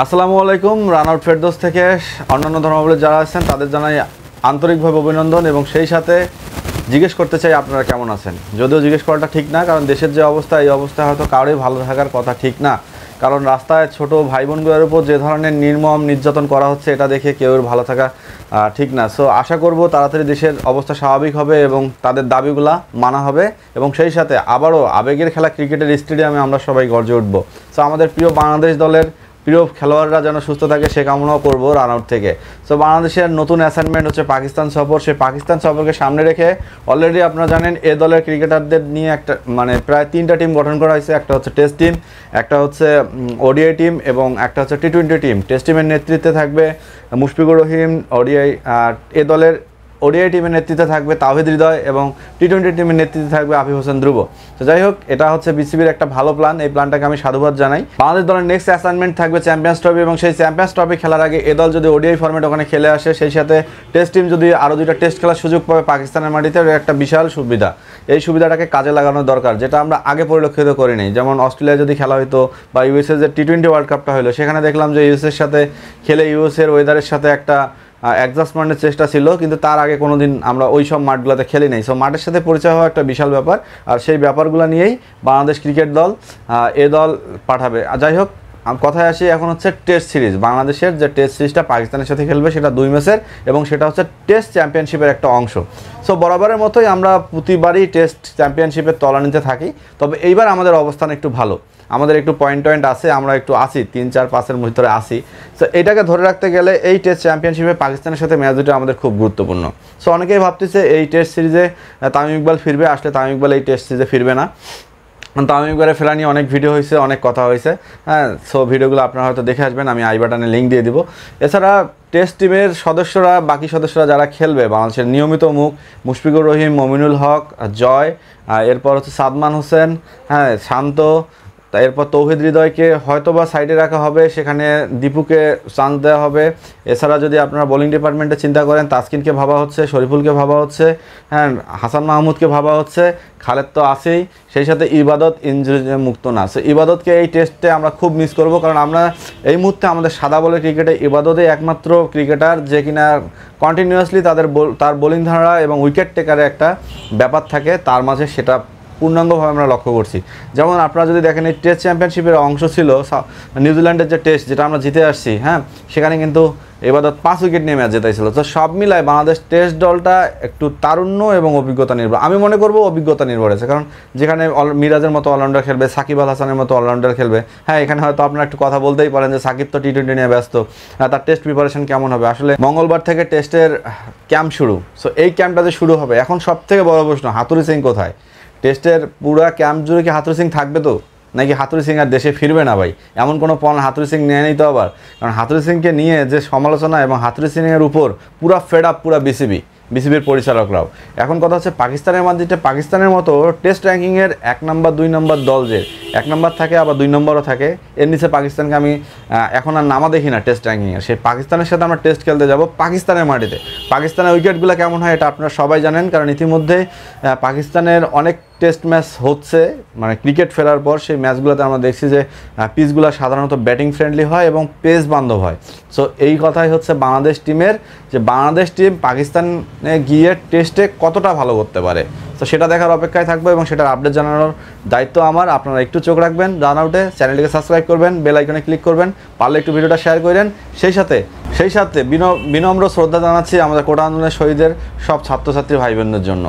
আসসালামু আলাইকুম। Run out Ferdous থেকে অন্যান্য ধর্মাবলম্বী যারা আছেন তাদের জানাই আন্তরিকভাবে অভিনন্দন এবং সেই সাথে জিজ্ঞেস করতে চাই আপনারা কেমন আছেন। যদিও জিজ্ঞেস করাটা ঠিক না, কারণ দেশের যে অবস্থা, এই অবস্থায় হয়তো কারোই ভালো থাকার কথা ঠিক না। কারণ রাস্তায় ছোট ভাই বোনগুলোর উপর যে ধরনের নির্মম নির্যাতন করা হচ্ছে, এটা দেখে কেউর ভালো থাকা ঠিক না। সো আশা করব তাড়াতাড়ি দেশের অবস্থা স্বাভাবিক হবে এবং তাদের দাবিগুলা মানা হবে এবং সেই সাথে আবারও আবেগের খেলা ক্রিকেটের স্টেডিয়ামে আমরা সবাই গর্জে উঠব। সো আমাদের প্রিয় বাংলাদেশ দলের প্রিয় খেলোয়াড়রা যেন সুস্থ থাকে সে কামনাও করবো রান আউট থেকে। সো বাংলাদেশের নতুন অ্যাসাইনমেন্ট হচ্ছে পাকিস্তান সফর। সেই পাকিস্তান সফরকে সামনে রেখে অলরেডি আপনারা জানেন এ দলের ক্রিকেটারদের নিয়ে একটা প্রায় 3টা টিম গঠন করা হয়েছে। একটা হচ্ছে টেস্ট টিম, একটা হচ্ছে ওডিআই টিম এবং একটা হচ্ছে টি-20 টিম। টেস্ট টিমের নেতৃত্বে থাকবে মুশফিকুর রহিম, ওডিআই এ দলের ওডিআই টিমের নেতৃত্বে থাকবে তাওহিদ হৃদয় এবং টি-20 টিমের নেতৃত্বে থাকবে আফিফ হোসেন ধ্রুব। তো যাই হোক, এটা হচ্ছে বিসিবির একটা ভালো প্ল্যান। এই প্ল্যানটাকে আমি সাধুবাদ জানাই। বাংলাদেশ দলের নেক্সট অ্যাসাইনমেন্ট থাকবে চ্যাম্পিয়ন্স ট্রফি এবং সেই চ্যাম্পিয়ন্স ট্রফি খেলার আগে এ দল যদি ওডিআই ফরম্যাট ওখানে খেলে আসে, সেই সাথে টেস্ট টিম যদি আরও 2টা টেস্ট খেলার সুযোগ পাবে পাকিস্তানের মাটিতে, একটা বিশাল সুবিধা। এই সুবিধাটাকে কাজে লাগানো দরকার, যেটা আমরা আগে পরিলক্ষিত করিনি। যেমন অস্ট্রেলিয়া যদি খেলা হইতো বা ইউএসএ যে টি-20 ওয়ার্ল্ড কাপটা হলো, সেখানে দেখলাম যে ইউএসএর সাথে খেলে ইউএসএর ওয়েদারের সাথে একটা অ্যাডজাস্টমেন্টের চেষ্টা ছিল, কিন্তু তার আগে কোনো দিন আমরা ওই সব মাঠগুলোতে খেলি নাই। সো মাঠের সাথে পরিচয় হওয়া একটা বিশাল ব্যাপার, আর সেই ব্যাপারগুলো নিয়েই বাংলাদেশ ক্রিকেট দল এ দল পাঠাবে। যাই হোক, কথায় আসি এখন হচ্ছে টেস্ট সিরিজ। বাংলাদেশের যে টেস্ট সিরিজটা পাকিস্তানের সাথে খেলবে সেটা 2 ম্যাচের এবং সেটা হচ্ছে টেস্ট চ্যাম্পিয়নশিপের একটা অংশ। সো বরাবরের মতোই আমরা প্রতিবারই টেস্ট চ্যাম্পিয়নশিপের তলানিতে থাকি, তবে এইবার আমাদের অবস্থান একটু ভালো, আমাদের একটু পয়েন্ট আছে, আমরা একটু আসি 3-4-5-এর ভিতরে আসি। সো এটাকে ধরে রাখতে গেলে এই টেস্ট চ্যাম্পিয়নশিপে পাকিস্তানের সাথে ম্যাচ দুটো আমাদের খুব গুরুত্বপূর্ণ। সো অনেকেই ভাবতেছে এই টেস্ট সিরিজে তামিম ইকবাল ফিরবে, আসলে তামিম ইকবাল এই টেস্ট সিরিজে ফিরবে না। তামিম ইকবালের ফেরা নিয়ে অনেক ভিডিও হয়েছে, অনেক কথা হয়েছে। হ্যাঁ, সো ভিডিওগুলো আপনারা হয়তো দেখে আসবেন, আমি আই বাটনে লিঙ্ক দিয়ে দিব। এছাড়া টেস্ট টিমের সদস্যরা, বাকি সদস্যরা যারা খেলবে বাংলাদেশের নিয়মিত মুখ মুশফিকুর রহিম, মমিনুল হক, জয়, এরপর হচ্ছে সাদমান হোসেন, হ্যাঁ শান্ত, এরপর তৌহিদ হৃদয়কে হয়তো বা সাইডে রাখা হবে, সেখানে দীপুকে চান্স দেওয়া হবে। এছাড়া যদি আপনারা বোলিং ডিপার্টমেন্টে চিন্তা করেন, তাসকিনকে ভাবা হচ্ছে, শরীফুলকে ভাবা হচ্ছে, হ্যাঁ হাসান মাহমুদকে ভাবা হচ্ছে, খালেদ তো আছেই, সেই সাথে ইবাদত ইনজুরি মুক্ত না। সো ইবাদতকে এই টেস্টে আমরা খুব মিস করব, কারণ আমরা এই মুহূর্তে আমাদের সাদা বলের ক্রিকেটে ইবাদতই একমাত্র ক্রিকেটার যে কিনা কন্টিনিউয়াসলি তার বোলিং ধারা এবং উইকেট টেকারে একটা ব্যাপার থাকে তার মাঝে, সেটা পূর্ণাঙ্গভাবে আমরা লক্ষ্য করছি। যেমন আপনারা যদি দেখেন এই টেস্ট চ্যাম্পিয়নশিপের অংশ ছিল নিউজিল্যান্ডের যে টেস্ট, যেটা আমরা জিতে আসছি, হ্যাঁ সেখানে কিন্তু ইবাদত 5 উইকেট নিয়ে ম্যাচ জেতাইছিল। তো সব মিলায় বাংলাদেশ টেস্ট দলটা একটু তারুণ্য এবং অভিজ্ঞতা নির্ভর, আমি মনে করবো অভিজ্ঞতা নির্ভর আছে। কারণ যেখানে মিরাজের মতো অলরাউন্ডার খেলবে, সাকিব আল হাসানের মতো অলরাউন্ডার খেলবে, হ্যাঁ এখানে হয়তো আপনারা একটু কথা বলতেই পারেন যে সাকিব তো টি-20 নিয়ে ব্যস্ত, তার টেস্ট প্রিপারেশন কেমন হবে। আসলে মঙ্গলবার থেকে টেস্টের ক্যাম্প শুরু। সো এই ক্যাম্পটা যে শুরু হবে, এখন সব থেকে বড় প্রশ্ন হাতুড়ি সিং কোথায়? টেস্টের পুরা ক্যাম্প জুড়ে কি হাতুড়ি সিং থাকবে তো, নাকি হাতুড়ি সিং আর দেশে ফিরবে না? ভাই এমন কোনো পণ হাতুড়ি সিং নিয়ে নিতে আবার, কারণ হাতুড়ি সিংকে নিয়ে যে সমালোচনা এবং হাতুড়ি সিংয়ের উপর পুরা ফেড আপ পুরা বিসিবির পরিচালকরাও। এখন কথা হচ্ছে পাকিস্তানের মাটিতে পাকিস্তানের মতো টেস্ট র্যাঙ্কিংয়ের 1 নম্বর 2 নম্বর দল, যে 1 নম্বর থাকে আবার 2 নম্বরও থাকে, এর নিচে পাকিস্তানকে আমি এখন আর নামা দেখি না টেস্ট র্যাঙ্কিংয়ে। সেই পাকিস্তানের সাথে আমরা টেস্ট খেলতে যাব পাকিস্তানের মাটিতে। পাকিস্তানের উইকেটগুলো কেমন হয় এটা আপনারা সবাই জানেন, কারণ ইতিমধ্যে পাকিস্তানের অনেক টেস্ট ম্যাচ হচ্ছে, ক্রিকেট ফেরার পর সেই ম্যাচগুলোতে আমরা দেখছি যে পিচগুলো সাধারণত ব্যাটিং ফ্রেন্ডলি হয় এবং পেস বান্ধব হয়। সো এই কথাই হচ্ছে বাংলাদেশ টিমের, যে বাংলাদেশ টিম পাকিস্তানে গিয়ে টেস্টে কতটা ভালো করতে পারে। তো সেটা দেখার অপেক্ষায় থাকবো এবং সেটার আপডেট জানানোর দায়িত্ব আমার। আপনারা একটু চোখ রাখবেন রান আউটে, চ্যানেলটিকে সাবস্ক্রাইব করবেন, বেল আইকনে ক্লিক করবেন, পারলে একটু ভিডিওটা শেয়ার করেন। সেই সাথে বিনম্র শ্রদ্ধা জানাচ্ছি আমাদের কোটা আন্দোলনের শহীদের সব ছাত্রছাত্রী ভাই বোনদের জন্য।